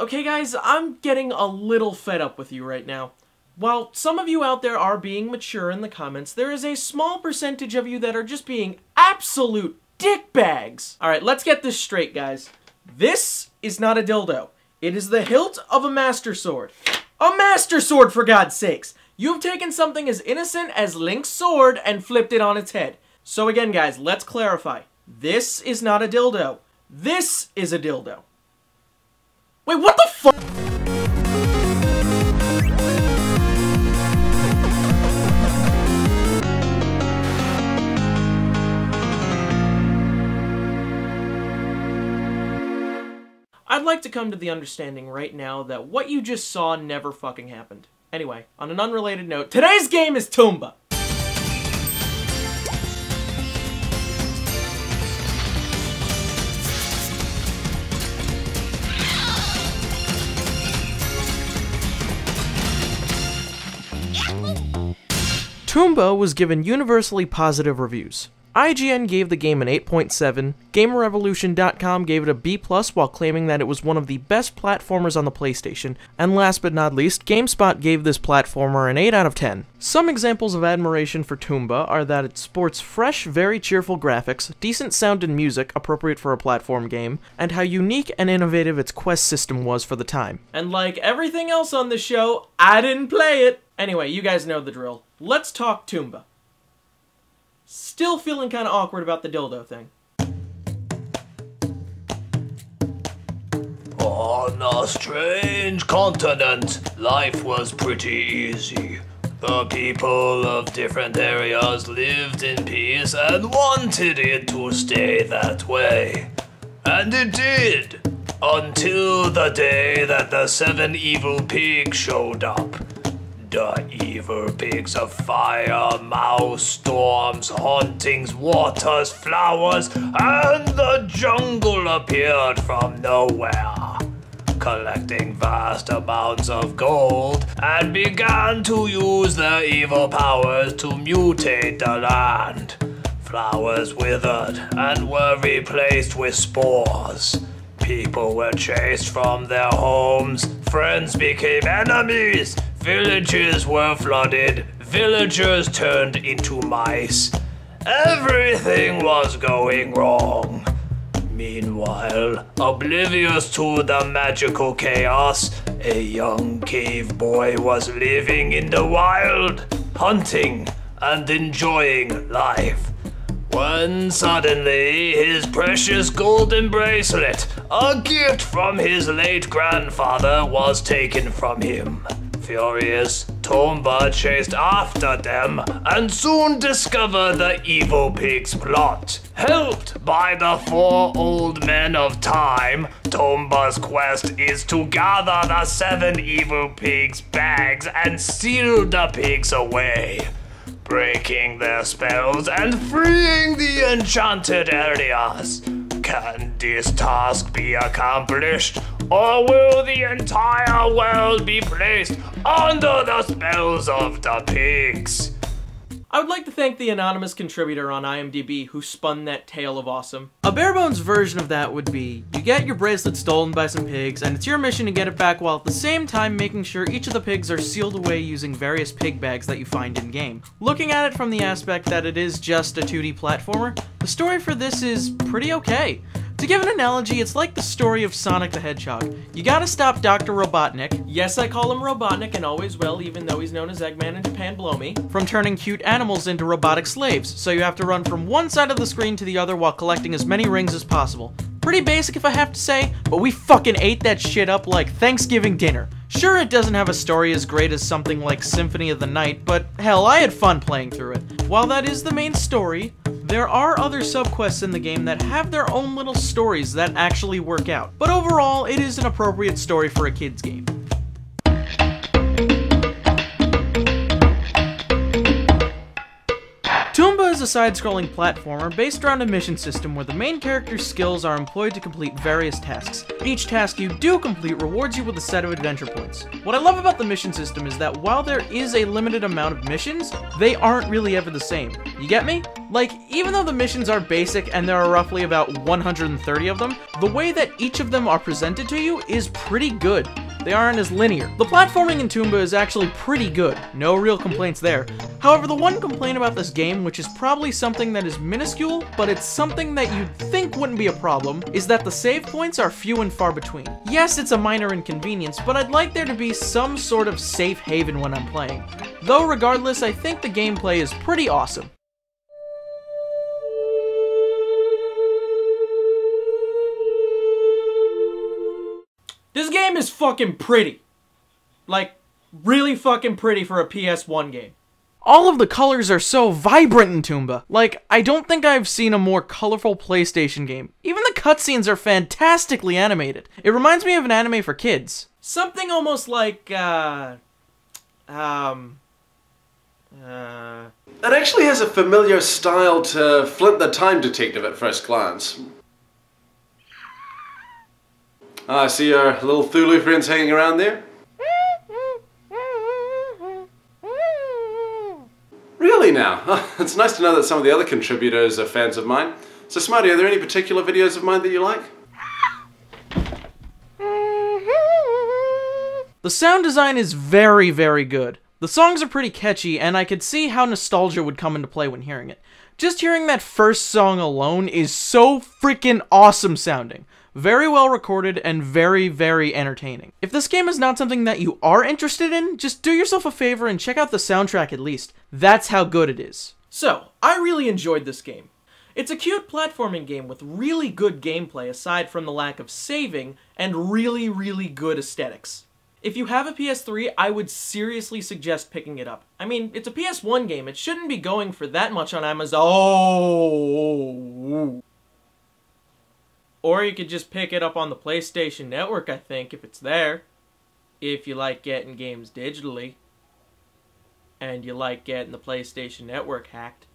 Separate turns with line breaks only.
Okay guys, I'm getting a little fed up with you right now. While some of you out there are being mature in the comments, there is a small percentage of you that are just being absolute dickbags. Alright, let's get this straight, guys. This is not a dildo. It is the hilt of a master sword. A master sword, for God's sakes! You've taken something as innocent as Link's sword and flipped it on its head. So again, guys, let's clarify. This is not a dildo. This is a dildo. Wait, what the fuck? I'd like to come to the understanding right now that what you just saw never fucking happened. Anyway, on an unrelated note, today's game is Tomba. Tomba was given universally positive reviews. IGN gave the game an 8.7, GamerRevolution.com gave it a B+, while claiming that it was one of the best platformers on the PlayStation, and last but not least, GameSpot gave this platformer an 8 out of 10. Some examples of admiration for Tomba are that it sports fresh, very cheerful graphics, decent sound and music appropriate for a platform game, and how unique and innovative its quest system was for the time. And like everything else on the show, I didn't play it! Anyway, you guys know the drill. Let's talk Tomba. Still feeling kinda awkward about the dildo thing.
On a strange continent, life was pretty easy. The people of different areas lived in peace and wanted it to stay that way. And it did, until the day that the 7 evil pigs showed up. The evil pigs of fire, mouse, storms, hauntings, waters, flowers, and the jungle appeared from nowhere, collecting vast amounts of gold, and began to use their evil powers to mutate the land. Flowers withered and were replaced with spores. People were chased from their homes, friends became enemies, villages were flooded, villagers turned into mice. Everything was going wrong. Meanwhile, oblivious to the magical chaos, a young cave boy was living in the wild, hunting and enjoying life. When suddenly his precious golden bracelet, a gift from his late grandfather, was taken from him. Furious, Tomba chased after them and soon discovered the evil pig's plot. Helped by the 4 old men of time, Tomba's quest is to gather the 7 evil pigs' bags and seal the pigs away, breaking their spells and freeing the enchanted areas. Can this task be accomplished, or will the entire world be placed under the spells of the pigs?
I would like to thank the anonymous contributor on IMDb who spun that tale of awesome. A bare-bones version of that would be, you get your bracelet stolen by some pigs, and it's your mission to get it back while at the same time making sure each of the pigs are sealed away using various pig bags that you find in-game. Looking at it from the aspect that it is just a 2D platformer, the story for this is pretty okay. To give an analogy, it's like the story of Sonic the Hedgehog. You gotta stop Dr. Robotnik, yes I call him Robotnik and always will even though he's known as Eggman in Japan below me, from turning cute animals into robotic slaves, so you have to run from one side of the screen to the other while collecting as many rings as possible. Pretty basic if I have to say, but we fucking ate that shit up like Thanksgiving dinner. Sure, it doesn't have a story as great as something like Symphony of the Night, but hell, I had fun playing through it. While that is the main story, there are other subquests in the game that have their own little stories that actually work out. But overall, it is an appropriate story for a kid's game. Tomba is is a side-scrolling platformer based around a mission system where the main character's skills are employed to complete various tasks. Each task you do complete rewards you with a set of adventure points. What I love about the mission system is that while there is a limited amount of missions, they aren't really ever the same. You get me? Like, even though the missions are basic and there are roughly about 130 of them, the way that each of them are presented to you is pretty good. They aren't as linear. The platforming in Tomba is actually pretty good, no real complaints there. However, the one complaint about this game, which is probably something that is minuscule, but it's something that you'd think wouldn't be a problem, is that the save points are few and far between. Yes, it's a minor inconvenience, but I'd like there to be some sort of safe haven when I'm playing. Though regardless, I think the gameplay is pretty awesome. This game is fucking pretty. Like, really fucking pretty for a PS1 game. All of the colors are so vibrant in Tomba. Like, I don't think I've seen a more colorful PlayStation game. Even the cutscenes are fantastically animated. It reminds me of an anime for kids. Something almost like, It
actually has a familiar style to Flint the Time Detective at first glance. I see our little Thulu friends hanging around there. Really now? Oh, it's nice to know that some of the other contributors are fans of mine. So Smarty, are there any particular videos of mine that you like?
The sound design is very, very good. The songs are pretty catchy, and I could see how nostalgia would come into play when hearing it. Just hearing that first song alone is so freaking awesome sounding. Very well recorded and very, very entertaining. If this game is not something that you are interested in, just do yourself a favor and check out the soundtrack at least. That's how good it is. So, I really enjoyed this game. It's a cute platforming game with really good gameplay aside from the lack of saving and really, really good aesthetics. If you have a PS3, I would seriously suggest picking it up. I mean, it's a PS1 game, it shouldn't be going for that much on Amazon. Oh. Or you could just pick it up on the PlayStation Network, I think, if it's there. If you like getting games digitally. And you like getting the PlayStation Network hacked.